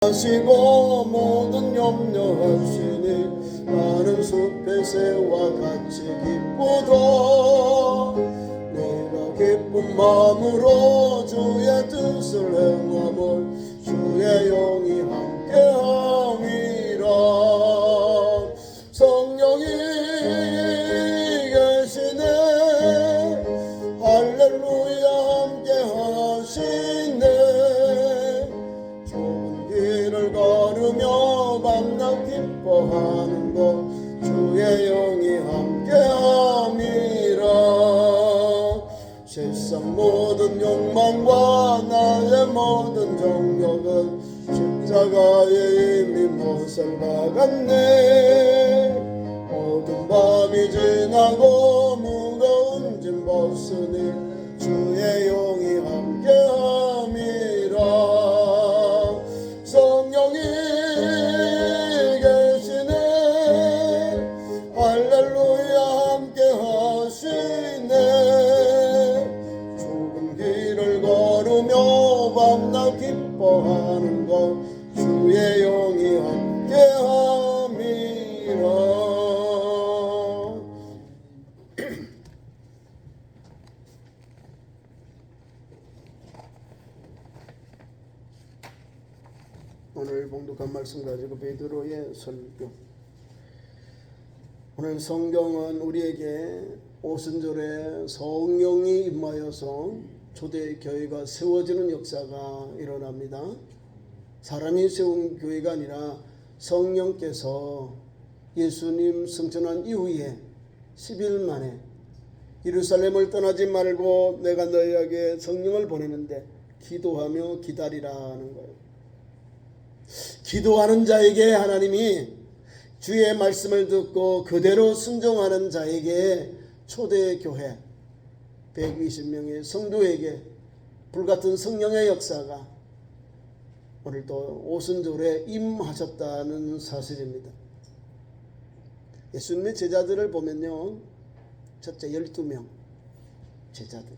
하시고 모든 염려하시니 나는 숲의 새와 같이 기쁘다. 내가 기쁜 마음으로 주의 뜻을 행함을 주의 영이 함께함이라. 성령이 계시네. 할렐루야 함께하시네. 길을 걸으며 밤낮 기뻐하는 것 주의 영이 함께함이라. 세상 모든 욕망과 나의 모든 정욕은 십자가에 이미 못을 박았네. 어두운 밤이 지나고 무거운 짐 벗으니 주의 영이 함께함이라. 성령이 계시네. 할렐루야 함께하시네. 죽은 길을 걸으며 밤낮 기뻐하는 것 주의 영이 함께함이라. 오늘 봉독한 말씀 가지고 베드로의 설교. 오늘 성경은 우리에게 오순절에 성령이 임하여서 초대 교회가 세워지는 역사가 일어납니다. 사람이 세운 교회가 아니라 성령께서 예수님 승천한 이후에 10일 만에 예루살렘을 떠나지 말고 내가 너희에게 성령을 보내는데 기도하며 기다리라는 거예요. 기도하는 자에게 하나님이 주의 말씀을 듣고 그대로 순종하는 자에게 초대교회 120명의 성도에게 불같은 성령의 역사가 오늘 또 오순절에 임하셨다는 사실입니다. 예수님의 제자들을 보면요, 첫째 12명 제자들,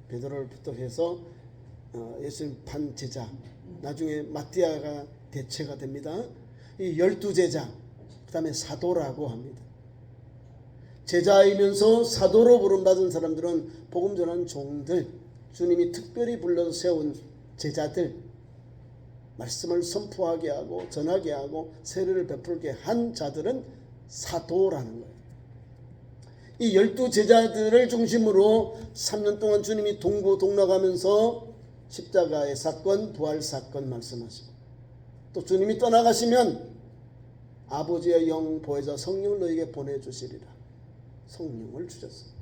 베드로부터 해서 예수님 반 제자, 나중에 마띠아가 대체가 됩니다. 이 12제자, 그 다음에 사도라고 합니다. 제자이면서 사도로 부름받은 사람들은 복음 전하는 종들, 주님이 특별히 불러서 세운 제자들, 말씀을 선포하게 하고 전하게 하고 세례를 베풀게 한 자들은 사도라는 거예요. 이 12제자들을 중심으로 3년 동안 주님이 동고동락하면서 십자가의 사건, 부활 사건 말씀하시고, 또 주님이 떠나가시면 아버지의 영 보혜자 성령을 너에게 보내주시리라. 성령을 주셨어요.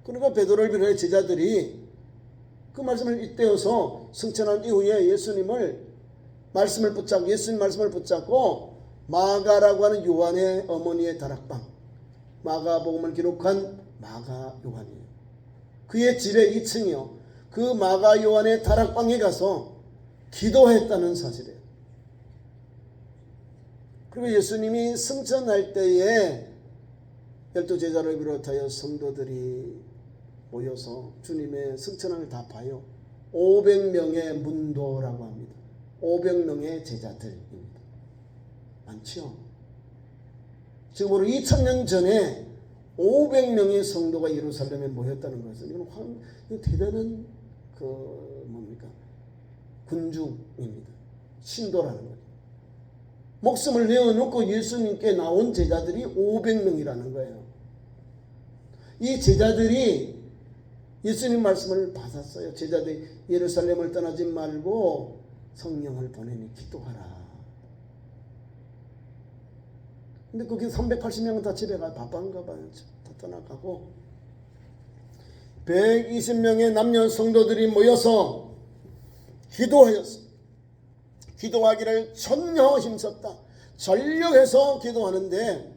그러니까 베드로를 비롯해 제자들이 그 말씀을 잇대어서 승천한 이후에 예수님 말씀을 붙잡고 마가라고 하는 요한의 어머니의 다락방, 마가복음을 기록한 마가 요한이에요. 그의 집에 2층이요. 그 마가 요한의 다락방에 가서 기도했다는 사실이에요. 그리고 예수님이 승천할 때에 12제자를 비롯하여 성도들이 모여서 주님의 승천을 다 봐요. 500명의 문도라고 합니다. 500명의 제자들입니다. 많죠? 지금으로 2000년 전에 500명의 성도가 예루살렘에 모였다는 것은 이건 대단한 군중입니다. 신도라는 거예요. 목숨을 내어놓고 예수님께 나온 제자들이 500명이라는 거예요. 이 제자들이 예수님 말씀을 받았어요. 제자들이 예루살렘을 떠나지 말고 성령을 보내니 기도하라. 근데 거기 380명은 다 집에 가 바쁜가 봐요. 다 떠나가고 120명의 남녀 성도들이 모여서 기도하였습니다. 기도하기를 전혀 힘썼다. 전력해서 기도하는데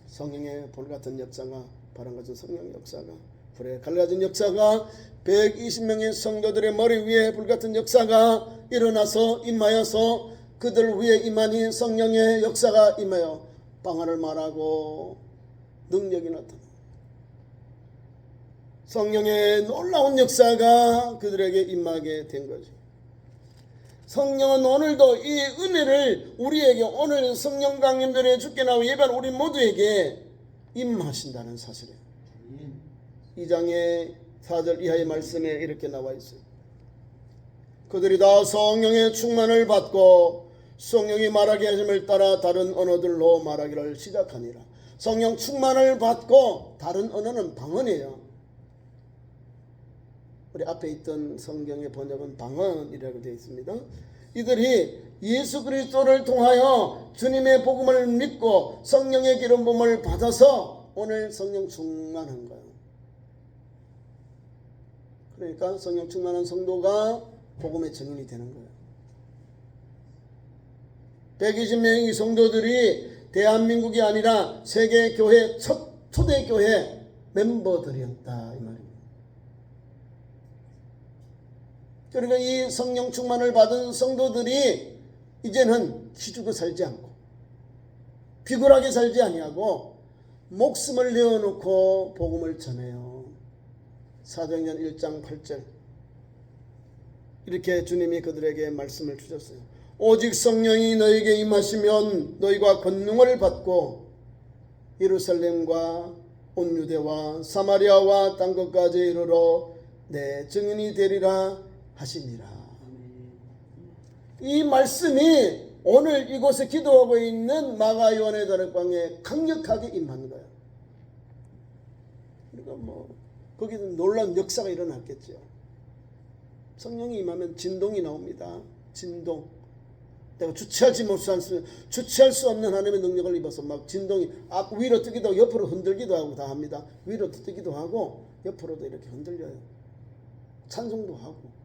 성령의 불같은 역사가, 바람 같은 성령의 역사가, 불에 갈라진 역사가 120명의 성도들의 머리 위에 불같은 역사가 일어나서 임하여서 그들 위에 임하니 성령의 역사가 임하여 방언을 말하고 능력이 나타나. 성령의 놀라운 역사가 그들에게 임하게 된 거죠. 성령은 오늘도 이 은혜를 우리에게 오늘 성령 강림전에 주께 나와 예배한 우리 모두에게 임하신다는 사실이에요. 2장의 4절 이하의 말씀에 이렇게 나와 있어요. 그들이 다 성령의 충만을 받고 성령이 말하게 하심을 따라 다른 언어들로 말하기를 시작하니라. 성령 충만을 받고 다른 언어는 방언이에요. 우리 앞에 있던 성경의 번역은 방언이라고 되어 있습니다. 이들이 예수 그리스도를 통하여 주님의 복음을 믿고 성령의 기름 부음을 받아서 오늘 성령 충만한 거예요. 그러니까 성령 충만한 성도가 복음의 증인이 되는 거예요. 120명의 성도들이 대한민국이 아니라 세계교회 초대교회 멤버들이었다 이 말입니다. 그러니까 이 성령 충만을 받은 성도들이 이제는 기죽어 살지 않고 비굴하게 살지 아니하고 목숨을 내어놓고 복음을 전해요. 사도행전 1장 8절 이렇게 주님이 그들에게 말씀을 주셨어요. 오직 성령이 너에게 임하시면 너희가 권능을 받고 예루살렘과 온 유대와 사마리아와 땅 끝까지 이르러 내 증인이 되리라 하시니라. 이 말씀이 오늘 이곳에 기도하고 있는 마가 요한의 다락방에 강력하게 임한 거예요. 그러니까 거기는 놀라운 역사가 일어났겠죠. 성령이 임하면 진동이 나옵니다. 진동. 내가 주체할 수 없는 하나님의 능력을 입어서 막 진동이 위로 뜨기도 하고 옆으로 흔들기도 하고 다 합니다. 위로 뜨기도 하고 옆으로도 이렇게 흔들려요. 찬송도 하고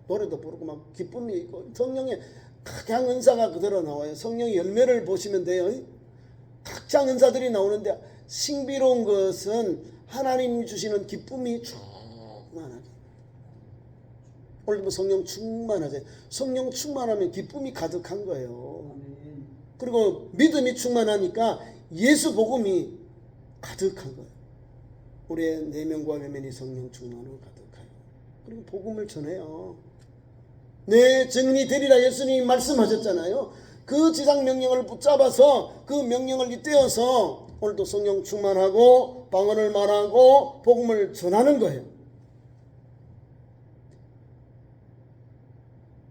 노래도 부르고 막 기쁨이 있고 성령의 각양 은사가 그대로 나와요. 성령의 열매를 보시면 돼요. 각장 은사들이 나오는데 신비로운 것은 하나님이 주시는 기쁨이 충만하게. 오늘도 성령 충만하세요. 성령 충만하면 기쁨이 가득한 거예요. 그리고 믿음이 충만하니까 예수 복음이 가득한 거예요. 우리의 내면과 외면이 성령 충만으로 가득해요. 그리고 복음을 전해요. 내 증인이 되리라 예수님이 말씀하셨잖아요. 그 지상 명령을 붙잡아서 그 명령을 잇대어서 오늘도 성령 충만하고 방언을 말하고 복음을 전하는 거예요.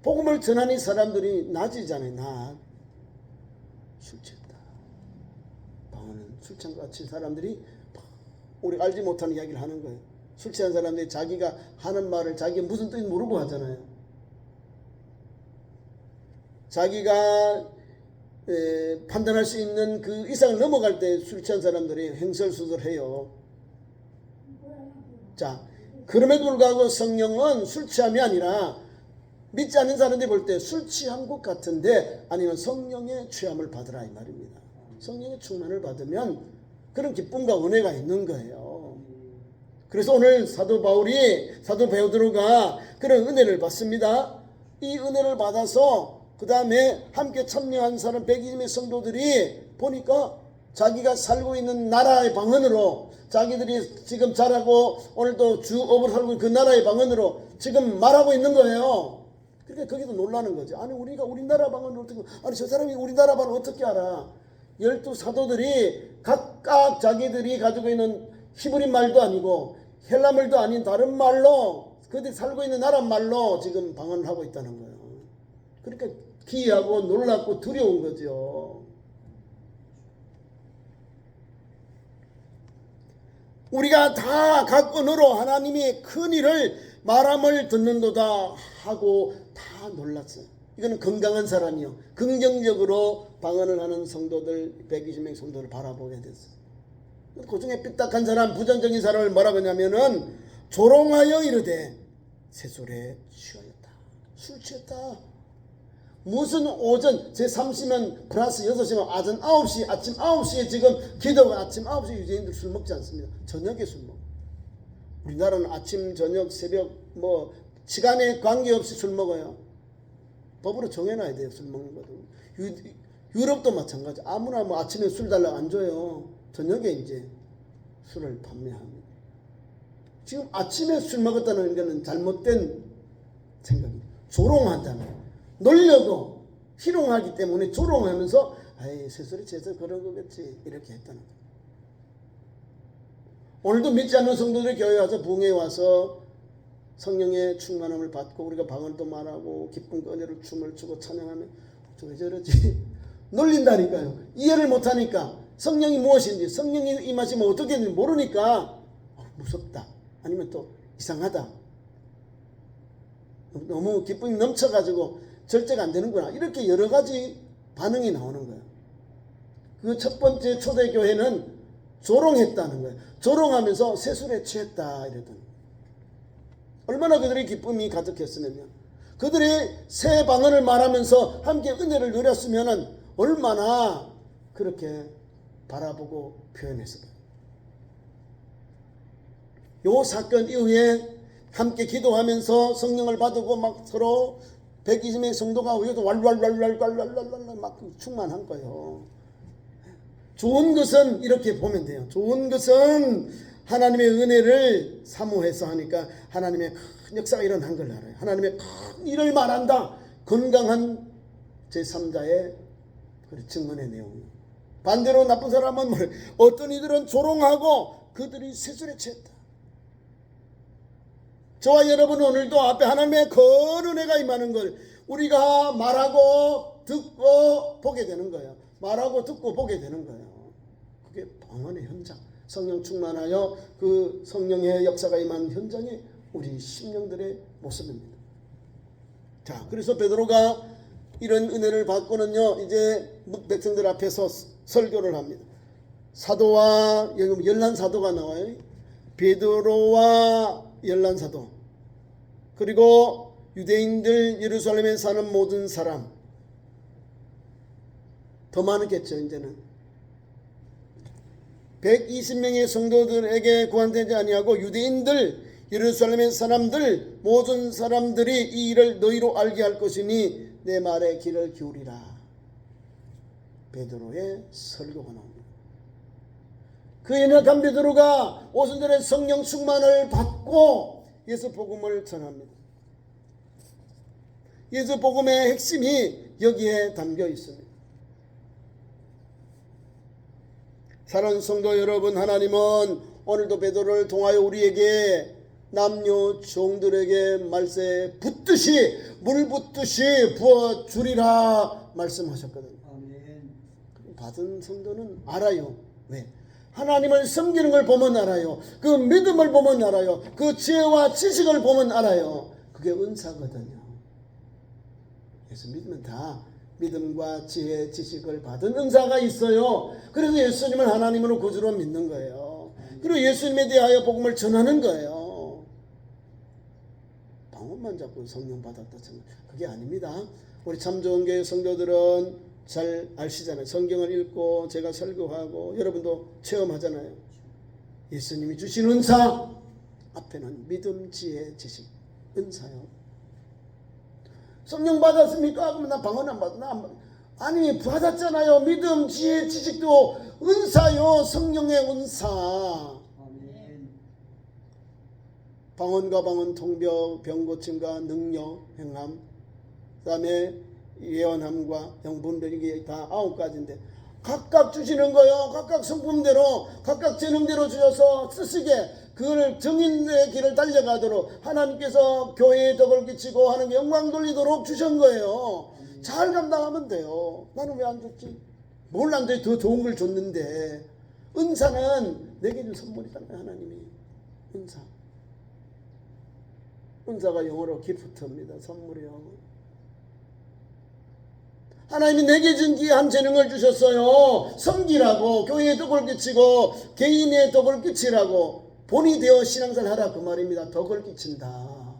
복음을 전하는 사람들이 낮이잖아요. 낮. 술 취했다. 방언은 술 취한 것 같이 사람들이 우리가 알지 못하는 이야기를 하는 거예요. 술 취한 사람들이 자기가 하는 말을 자기가 무슨 뜻인지 모르고 하잖아요. 자기가 판단할 수 있는 그 이상을 넘어갈 때 술 취한 사람들이 횡설수설해요. 자, 그럼에도 불구하고 성령은 술 취함이 아니라 믿지 않는 사람들이 볼 때 술 취한 것 같은데 아니면 성령의 취함을 받으라 이 말입니다. 성령의 충만을 받으면 그런 기쁨과 은혜가 있는 거예요. 그래서 오늘 사도 베드로가 그런 은혜를 받습니다. 이 은혜를 받아서 그 다음에 함께 참여한 사람 120의 성도들이 보니까 자기가 살고 있는 나라의 방언으로 자기들이 지금 잘하고 오늘도 주업을 살고 있는 그 나라의 방언으로 지금 말하고 있는 거예요. 그러니까 거기도 놀라는 거죠. 아니 우리가 우리나라 방언을 어떻게, 아니 저 사람이 우리나라 방언을 어떻게 알아? 12 사도들이 각각 자기들이 가지고 있는 히브리 말도 아니고 헬라말도 아닌 다른 말로 그들이 살고 있는 나라 말로 지금 방언을 하고 있다는 거예요. 그러니까 기이하고 놀랍고 두려운 거죠. 우리가 다 각 언어로 하나님이 큰 일을 말함을 듣는도다 하고 다 놀랐어요. 이거는 건강한 사람이요. 긍정적으로 방언을 하는 성도들 120명 성도를 바라보게 됐어요. 그 중에 삐딱한 사람, 부정적인 사람을 뭐라고 하냐면은 조롱하여 이르되 새술에 취하였다. 술 취했다. 무슨 오전 제3시면 플러스 6시면 아침 9시에 지금 기도가 아침 9시에 유대인들 술 먹지 않습니다. 저녁에 술 먹어요. 우리나라는 아침, 저녁, 새벽 시간에 관계없이 술 먹어요. 법으로 정해놔야 돼요. 술 먹는 것도. 유럽도 마찬가지. 아무나 아침에 술 달라고 안 줘요. 저녁에 이제 술을 판매합니다. 지금 아침에 술 먹었다는 것은 잘못된 생각입니다. 조롱한다는 거예요. 놀려고 희롱하기 때문에 조롱하면서 아이 세술이 제서 그런 거겠지 이렇게 했다는 거예요. 오늘도 믿지 않는 성도들이 교회에 와서 부흥회에 와서 성령의 충만함을 받고 우리가 방언도 말하고 기쁜 은혜로 춤을 추고 찬양하면 왜 저러지? 놀린다니까요. 이해를 못하니까 성령이 무엇인지 성령이 임하시면 어떻게 되는지 모르니까 무섭다 아니면 또 이상하다 너무 기쁨이 넘쳐가지고 절제가 안 되는구나 이렇게 여러 가지 반응이 나오는 거예요. 그 첫 번째 초대교회는 조롱했다는 거예요. 조롱하면서 세술에 취했다 이러더니 얼마나 그들의 기쁨이 가득했으면요. 그들이 새 방언을 말하면서 함께 은혜를 누렸으면 얼마나 그렇게 바라보고 표현했을까요. 요 사건 이후에 함께 기도하면서 성령을 받고 막 서로 120명의 성도가 위에서 왈왈왈왈왈왈왈 막 충만한 거예요. 좋은 것은 이렇게 보면 돼요. 좋은 것은 하나님의 은혜를 사모해서 하니까 하나님의 큰 역사가 일어난 걸 알아요. 하나님의 큰 일을 말한다. 건강한 제3자의 증언의 내용이에요. 반대로 나쁜 사람은 뭐래? 어떤 이들은 조롱하고 그들이 세술에 취했다. 저와 여러분은 오늘도 앞에 하나님의 큰 은혜가 임하는 걸 우리가 말하고 듣고 보게 되는 거예요. 말하고 듣고 보게 되는 거예요. 그게 방언의 현장. 성령 충만하여 그 성령의 역사가 임한 현장이 우리 심령들의 모습입니다. 자, 그래서 베드로가 이런 은혜를 받고는요, 이제 백성들 앞에서 설교를 합니다. 사도와 여기 열한 사도가 나와요. 베드로와 열한 사도, 그리고 유대인들 예루살렘에 사는 모든 사람, 더 많겠죠. 이제는 120명의 성도들에게 구한되지 아니하고 유대인들 예루살렘의 사람들 모든 사람들이 이 일을 너희로 알게 할 것이니 내 말에 귀를 기울이라. 베드로의 설교가 나옵니다. 그 연약한 베드로가 오순절에 성령 충만을 받고 예수 복음을 전합니다. 예수 복음의 핵심이 여기에 담겨 있습니다. 사랑하는 성도 여러분, 하나님은 오늘도 베드로를 통하여 우리에게 남녀 종들에게 말세에 붓듯이 물 붓듯이 부어주리라 말씀하셨거든요. 아멘. 받은 성도는 알아요. 왜? 하나님을 섬기는 걸 보면 알아요. 그 믿음을 보면 알아요. 그 지혜와 지식을 보면 알아요. 그게 은사거든요. 그래서 믿으면 다 믿음과 지혜, 지식을 받은 은사가 있어요. 그래서 예수님을 하나님으로 구주로 믿는 거예요. 그리고 예수님에 대하여 복음을 전하는 거예요. 방언만 잡고 성령 받았다 생각, 그게 아닙니다. 우리 참 좋은 교회 성도들은 잘 아시잖아요. 성경을 읽고 제가 설교하고 여러분도 체험하잖아요. 예수님이 주신 은사 앞에는 믿음, 지혜, 지식, 은사요. 성령 받았습니까? 그러면 나 방언 안 받았나? 아니, 받았잖아요. 믿음, 지혜, 지식도 은사요. 성령의 은사. 아멘. 방언과 방언, 통병, 병고침과 능력, 행함, 그 다음에 예언함과 영분별, 이게 다 9가지인데 각각 주시는 거요. 각각 성품대로, 각각 재능대로 주셔서 쓰시게 그걸 정인의 길을 달려가도록 하나님께서 교회에 덕을 끼치고 하나님께 영광 돌리도록 주신 거예요. 잘 감당하면 돼요. 나는 왜 안 줬지? 뭘 안 돼? 더 좋은 걸 줬는데. 은사는 내게 준 선물이잖아요. 하나님이. 은사. 은사가 영어로 기프트입니다. 선물이요. 하나님이 내게 준 귀한 재능을 주셨어요. 섬기라고, 교회에 덕을 끼치고 개인의 덕을 끼치라고. 본이 되어 신앙생활 하라 그 말입니다. 덕을 끼친다.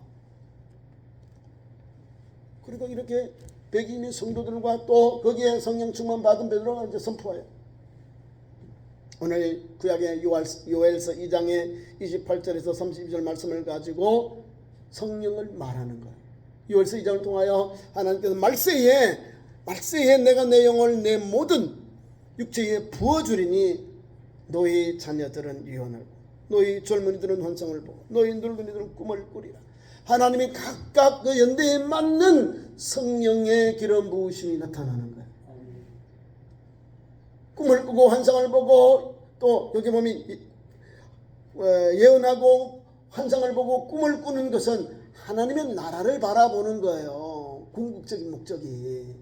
그리고 이렇게 100인의 성도들과 또 거기에 성령 충만 받은 베드로가 이제 선포해요. 오늘 구약의 요엘서 2장의 28절에서 32절 말씀을 가지고 성령을 말하는 거예요. 요엘서 2장을 통하여 하나님께서 말세에 내가 내 영을 내 모든 육체에 부어주리니 너희 자녀들은 유언을, 너희 젊은이들은 환상을 보고 너희 늙은이들은 꿈을 꾸리라. 하나님이 각각 그 연대에 맞는 성령의 기름 부으심이 나타나는 거예요. 꿈을 꾸고 환상을 보고 또 여기 보면 예언하고 환상을 보고 꿈을 꾸는 것은 하나님의 나라를 바라보는 거예요. 궁극적인 목적이.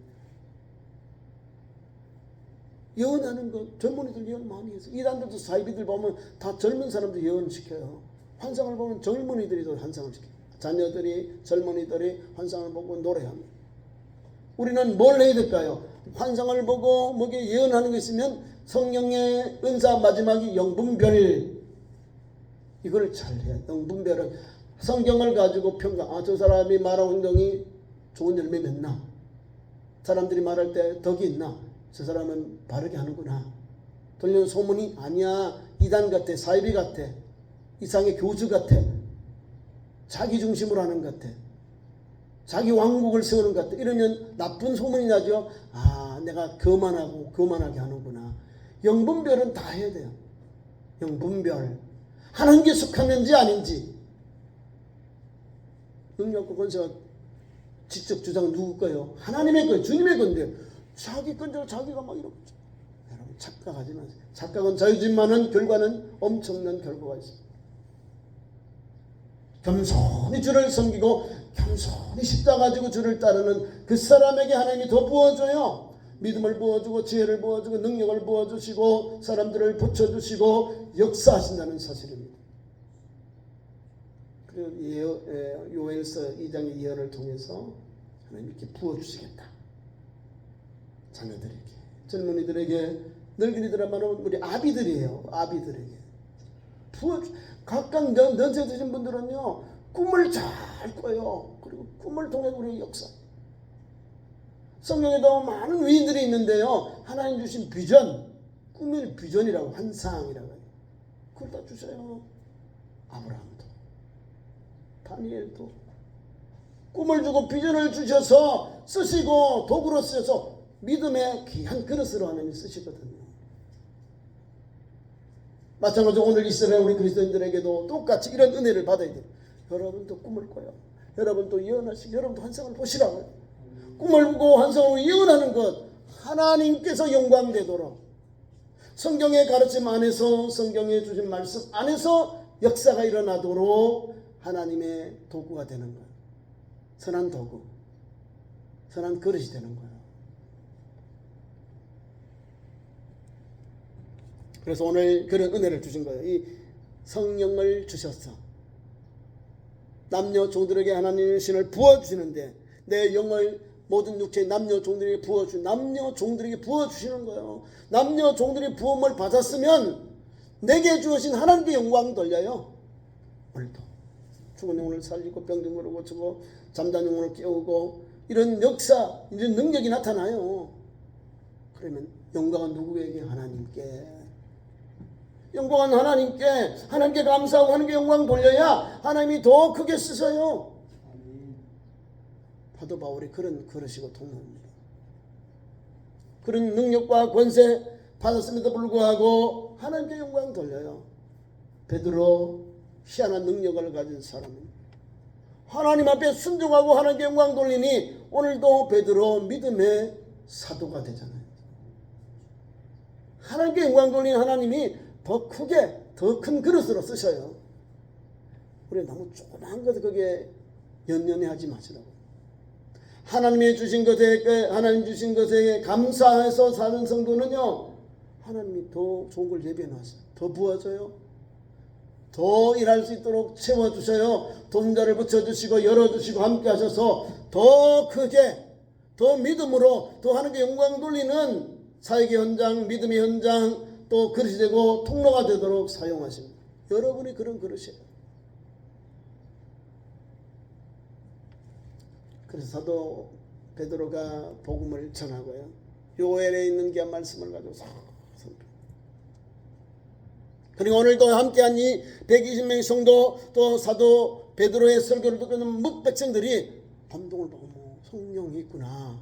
예언하는 것, 젊은이들 예언 많이 해서 이단들도 사이비들 보면 다 젊은 사람들 예언시켜요. 환상을 보면 젊은이들이 또 환상을 시켜요. 자녀들이 젊은이들이 환상을 보고 노래합니다. 우리는 뭘 해야 될까요? 환상을 보고 뭐게 예언하는 게 있으면 성령의 은사 마지막이 영분별, 이걸 잘 해야 돼요. 영분별은 성경을 가지고 평가, 저 사람이 말하는 행동이 좋은 열매 맺나, 사람들이 말할 때 덕이 있나, 저 사람은 바르게 하는구나. 들리는 소문이 아니야, 이단 같아, 사이비 같아, 이상의 교주 같아, 자기 중심으로 하는 것 같아, 자기 왕국을 세우는 것 같아. 이러면 나쁜 소문이 나죠. 내가 교만하게 하는구나. 영분별은 다 해야 돼요. 영분별. 하나님께 속하는지 아닌지. 능력과 권세가 직접 주장은 누구 거예요? 하나님의 거예요. 주님의 건데 자기 건데 자기가 막 이러고. 여러분 착각하지 마세요. 착각은 자유지만은 결과는 엄청난 결과가 있습니다. 겸손히 주를 섬기고 겸손히 십자가 지고 주를 따르는 그 사람에게 하나님이 더 부어줘요. 믿음을 부어주고 지혜를 부어주고 능력을 부어주시고 사람들을 붙여주시고 역사하신다는 사실입니다. 그리고 요엘서 2장의 예언을 통해서 하나님 이렇게 부어주시겠다. 자녀들에게, 젊은이들에게, 늙은이들 말하면 우리 아비들이에요. 아비들에게 각각 연세 드신 분들은요 꿈을 잘 꿔요. 그리고 꿈을 통해 우리의 역사, 성경에도 많은 위인들이 있는데요, 하나님 주신 비전, 꿈의 비전이라고, 환상이라고 해요. 그걸 다 주셔요. 아브라함도, 다니엘도 꿈을 주고 비전을 주셔서 쓰시고 도구로 쓰셔서 믿음의 귀한 그릇으로 하나님이 쓰시거든요. 마찬가지로 오늘 이스라엘 우리 그리스도인들에게도 똑같이 이런 은혜를 받아야 돼요. 여러분도 꿈을 꿔요. 여러분도 예언하시고 여러분도 환상을 보시라고요. 꿈을 꾸고 환상을 예언하는 것, 하나님께서 영광되도록 성경의 가르침 안에서, 성경에 주신 말씀 안에서 역사가 일어나도록 하나님의 도구가 되는 거예요. 선한 도구, 선한 그릇이 되는 거예요. 그래서 오늘 그런 은혜를 주신 거예요. 이 성령을 주셔서 남녀 종들에게 하나님의 신을 부어주시는데, 내 영을 모든 육체의 남녀 종들에게 남녀 종들에게 부어주시는 거예요. 남녀 종들이 부음을 받았으면 내게 주어진 하나님께 영광 돌려요. 오늘도 죽은 영혼을 살리고 병든 영혼을 고치고 잠든 영혼을 깨우고 이런 역사, 이런 능력이 나타나요. 그러면 영광은 누구에게? 하나님께. 영광은 하나님께, 하나님께 감사하고 하나님께 영광 돌려야 하나님이 더 크게 쓰셔요. 사도 바울이 그런 그러시고 통로입니다. 그런 능력과 권세 받았음에도 불구하고 하나님께 영광 돌려요. 베드로 희한한 능력을 가진 사람입니다. 하나님 앞에 순종하고 하나님께 영광 돌리니 오늘도 베드로 믿음의 사도가 되잖아요. 하나님께 영광 돌리는 하나님이 더 크게, 더 큰 그릇으로 쓰셔요. 우리 너무 조그마한 것 거기에 연연해 하지 마시라고. 하나님이 주신 것에, 하나님 주신 것에 감사해서 사는 성도는요, 하나님이 더 좋은 걸 예비해 놨어요. 더 부어줘요. 더 일할 수 있도록 채워주셔요. 돈자를 붙여주시고 열어주시고 함께 하셔서 더 크게, 더 믿음으로, 더 하나님께 영광 돌리는 사역의 현장, 믿음의 현장, 또 그릇이 되고 통로가 되도록 사용하십니다. 여러분이 그런 그릇이에요. 그래서 사도 베드로가 복음을 전하고요, 요엘에 있는 귀한 말씀을 가지고 선포. 그리고 오늘도 함께한 이 120명의 성도, 또 사도 베드로의 설교를 듣는 뭇백성들이 감동을 보고 성령이 있구나,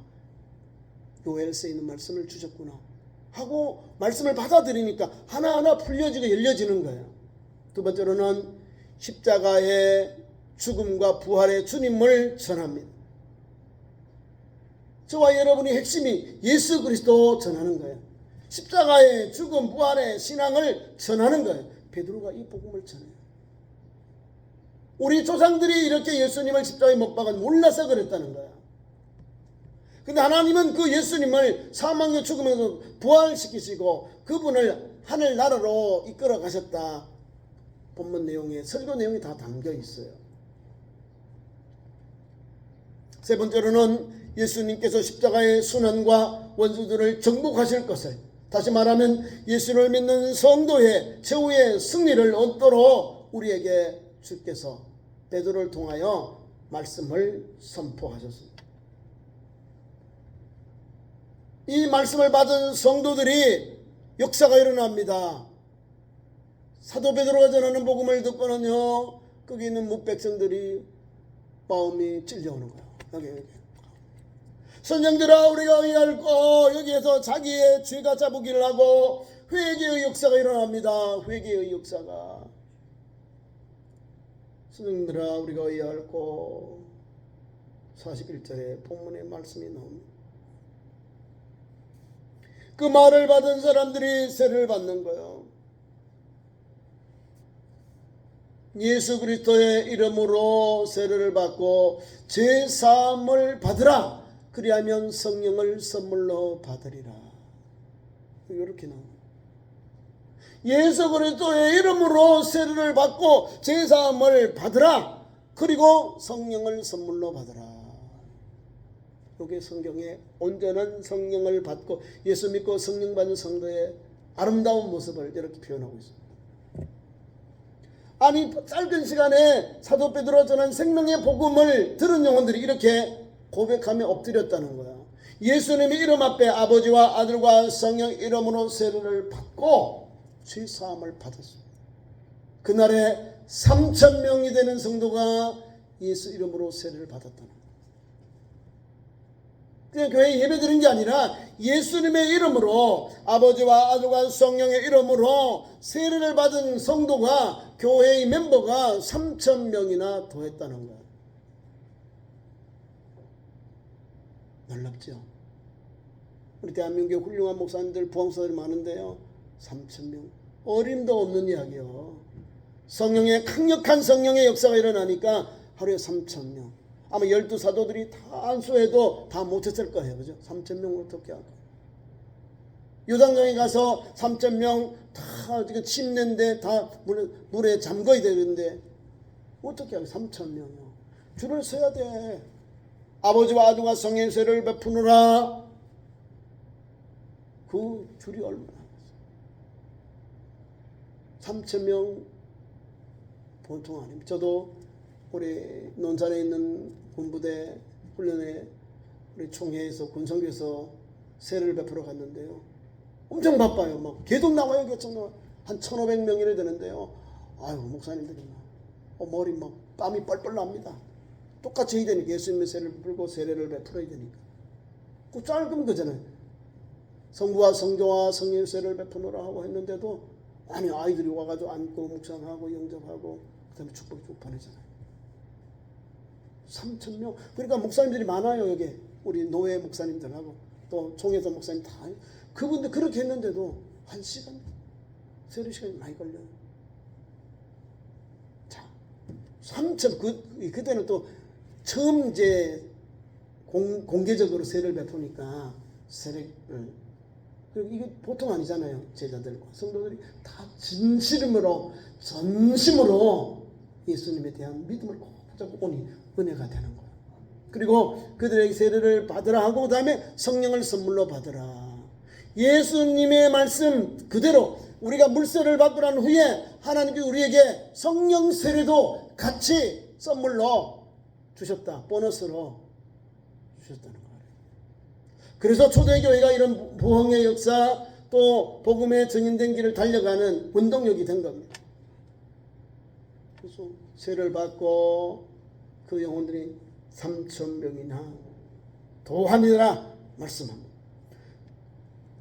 요엘서에 있는 말씀을 주셨구나 하고 말씀을 받아들이니까 하나하나 풀려지고 열려지는 거예요. 두 번째로는 십자가의 죽음과 부활의 주님을 전합니다. 저와 여러분의 핵심이 예수 그리스도 전하는 거예요. 십자가의 죽음, 부활의 신앙을 전하는 거예요. 베드로가 이 복음을 전해요. 우리 조상들이 이렇게 예수님을 십자가에 못 박은 몰라서 그랬다는 거야. 근데 하나님은 그 예수님을 사망의 죽음에서 부활시키시고 그분을 하늘나라로 이끌어 가셨다. 본문 내용에, 설교 내용이 다 담겨 있어요. 세 번째로는 예수님께서 십자가의 순환과 원수들을 정복하실 것을, 다시 말하면 예수를 믿는 성도의 최후의 승리를 얻도록 우리에게 주께서 베드로를 통하여 말씀을 선포하셨습니다. 이 말씀을 받은 성도들이 역사가 일어납니다. 사도 베드로가 전하는 복음을 듣고는요, 거기 있는 뭇백성들이 마음이 찔려오는 거예요. 여기. 선생들아, 우리가 의할고, 여기에서 자기의 죄가 자부기를 하고 회개의 역사가 일어납니다. 회개의 역사가. 선생들아, 우리가 의할고, 41절에 본문의 말씀이 나옵니다. 그 말을 받은 사람들이 세를 받는 거예요. 예수 그리스도의 이름으로 세례를 받고 죄사함을 받으라. 그리하면 성령을 선물로 받으리라. 이렇게 나옵니다. 예수 그리스도의 이름으로 세례를 받고 죄사함을 받으라. 그리고 성령을 선물로 받으라. 이게 성경에 온전한 성령을 받고 예수 믿고 성령 받는 성도의 아름다운 모습을 이렇게 표현하고 있습니다. 아니, 짧은 시간에 사도 베드로가 전한 생명의 복음을 들은 영혼들이 이렇게 고백하며 엎드렸다는 거야. 예수님의 이름 앞에 아버지와 아들과 성령 이름으로 세례를 받고 죄사함을 받았습니다. 그날에 3,000명이 되는 성도가 예수 이름으로 세례를 받았다는 거야. 그냥 교회에 예배드린 게 아니라 예수님의 이름으로, 아버지와 아들과 성령의 이름으로 세례를 받은 성도가, 교회의 멤버가 3,000명이나 더했다는 거예요. 놀랍죠? 우리 대한민국에 훌륭한 목사님들, 부흥사들이 많은데요, 3,000명. 어림도 없는 이야기요. 성령의, 강력한 성령의 역사가 일어나니까 하루에 3,000명. 아마 12사도들이 다 안수해도 다 못했을 거예요. 그죠? 3,000명을 어떻게 할까요? 요단강에 가서 3,000명 다 침례인데 다 물에 잠궈야 되는데 어떻게 하게 3,000명이요. 줄을 서야 돼. 아버지와 아들과 성령의 세례를 베푸느라 그 줄이 얼마나 3,000명 보통 아닙니다. 저도 우리 논산에 있는 군부대 훈련에 우리 총회에서 군성교에서 세례를 베풀어 갔는데요. 엄청 바빠요. 막 계속 나와요. 계속 한 1,500명이나 되는데요. 아유, 목사님들이 머리 막 땀이 뻘뻘 납니다. 똑같이 해야 되니까, 예수님의 세례를 베풀고 세례를 베풀어야 되니까. 그 짧은 거잖아요. 성부와 성교와 성령의 세례를 베푸노라 하고 했는데도 아니, 아이들이 와가지고 안고 묵상하고 영접하고 그다음에 축복 쭉 보내잖아요. 3,000명. 그러니까 목사님들이 많아요. 여기 우리 노예 목사님들하고 또 총회에서 목사님 다. 그분들 그렇게 했는데도 1시간 세례 시간이 많이 걸려요. 자, 3,000. 그때는 또 처음 이제 공개적으로 세례를 베푸니까 세례를, 그리고 이게 보통 아니잖아요. 제자들과 성도들이 다 진심으로 전심으로 예수님에 대한 믿음을 꼭 붙잡고 오니 은혜가 되는 거예요. 그리고 그들에게 세례를 받으라 하고 그 다음에 성령을 선물로 받으라. 예수님의 말씀 그대로 우리가 물세를 받고 난 후에 하나님께 우리에게 성령 세례도 같이 선물로 주셨다. 보너스로 주셨다는 거예요. 그래서 초대교회가 이런 부흥의 역사 또 복음의 증인된 길을 달려가는 원동력이 된 겁니다. 그래서 세례를 받고 그 영혼들이 3,000명이나 도함이라 말씀합니다.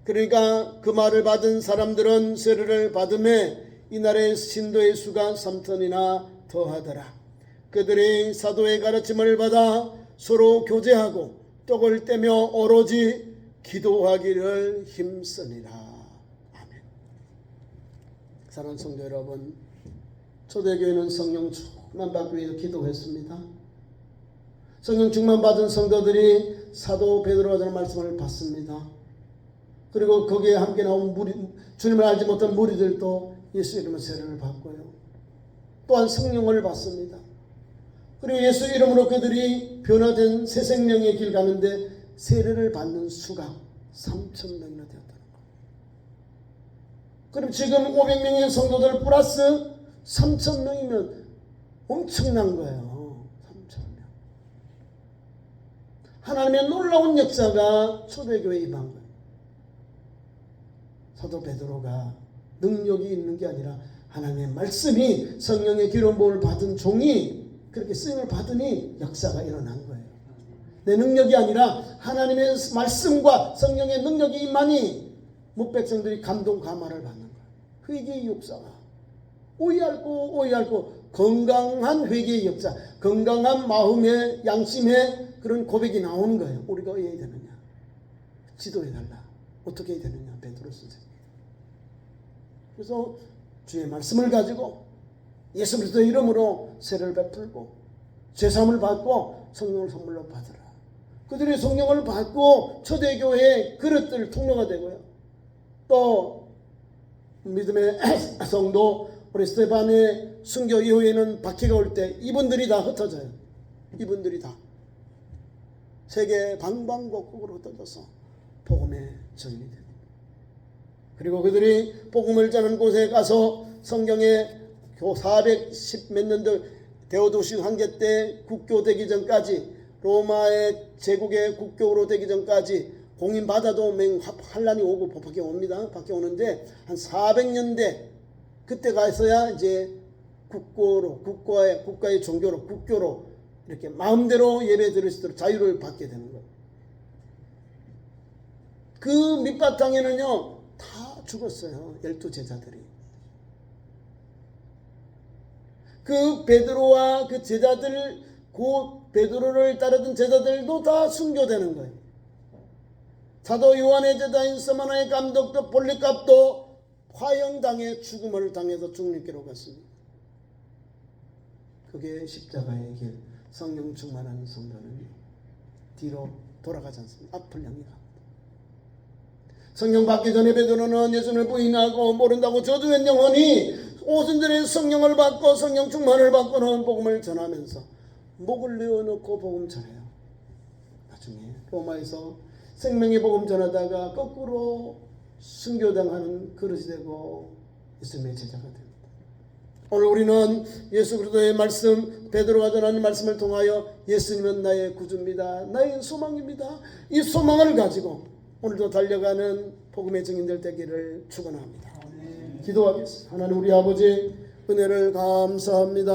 그러니까 그 말을 받은 사람들은 세례를 받음에 이날의 신도의 수가 3,000이나 더하더라. 그들이 사도의 가르침을 받아 서로 교제하고 떡을 떼며 오로지 기도하기를 힘쓰니라. 아멘. 사랑하는 성도 여러분, 초대교회는 성령 충만 받기 위해서 기도했습니다. 성령 충만 받은 성도들이 사도 베드로가 전한 말씀을 받습니다. 그리고 거기에 함께 나온 주님을 알지 못한 무리들도 예수 이름으로 세례를 받고요. 또한 성령을 받습니다. 그리고 예수 이름으로 그들이 변화된 새 생명의 길 가는데 세례를 받는 수가 3,000명이나 되었다는 거예요. 그럼 지금 500명의 성도들 플러스 3,000명이면 엄청난 거예요. 3,000명. 하나님의 놀라운 역사가 초대교회에 임한 거예요. 사도 베드로가 능력이 있는 게 아니라 하나님의 말씀이 성령의 기름 부음을 받은 종이 그렇게 쓰임을 받으니 역사가 일어난 거예요. 내 능력이 아니라 하나님의 말씀과 성령의 능력이 임하니 뭇백성들이 감동 감화를 받는 거예요. 회개의 역사가 오해할고 건강한 회개의 역사, 건강한 마음의 양심의 그런 고백이 나오는 거예요. 우리가 어떻게 해야 되느냐? 지도해달라. 어떻게 해야 되느냐? 베드로 선생님. 그래서 주의 말씀을 가지고 예수 그리스도의 이름으로 세례를 베풀고 죄사함을 받고 성령을 선물로 받으라. 그들이 성령을 받고 초대교회의 그릇들 통로가 되고요. 또 믿음의 성도 우리 스테반의 순교 이후에는 박해가 올 때 이분들이 다 흩어져요. 이분들이 다 세계 방방곡곡으로 흩어져서 복음의 전이 됩니다. 그리고 그들이 복음을 전하는 곳에 가서 성경에 410 몇 년도 데오도시 황제 때 국교되기 전까지 로마의 제국의 국교로 되기 전까지 공인받아도 환란이 오고 박해 옵니다. 박해 오는데 한 400년대 그때 가서야 이제 국가의 종교로 국교로 이렇게 마음대로 예배 드릴 수 있도록 자유를 받게 되는 거예요. 그 밑바탕에는요 다 죽었어요. 12제자들이. 그 베드로와 그 제자들, 그 베드로를 따르던 제자들도 다 순교되는 거예요. 사도 요한의 제자인 스마나의 감독도 볼리갑도 화형당해 죽음을 당해서 죽음길로 갔습니다. 그게 십자가의 길, 성령 충만한 성도는 뒤로 돌아가지 않습니다. 앞을 향해 갑니다. 성령 받기 전에 베드로는 예수를 부인하고 모른다고 저주한 영혼이 오순절에 성령을 받고 성령 충만을 받고는 복음을 전하면서 목을 내어놓고 복음 전해요. 나중에 로마에서 생명의 복음 전하다가 거꾸로 순교당하는 그릇이 되고 예수님의 제자가 됩니다. 오늘 우리는 예수 그리스도의 말씀, 베드로가 전하는 말씀을 통하여 예수님은 나의 구주입니다. 나의 소망입니다. 이 소망을 가지고 오늘도 달려가는 복음의 증인들 되기를 축원합니다. 기도하겠습니다. 하나님 우리 아버지 은혜를 감사합니다.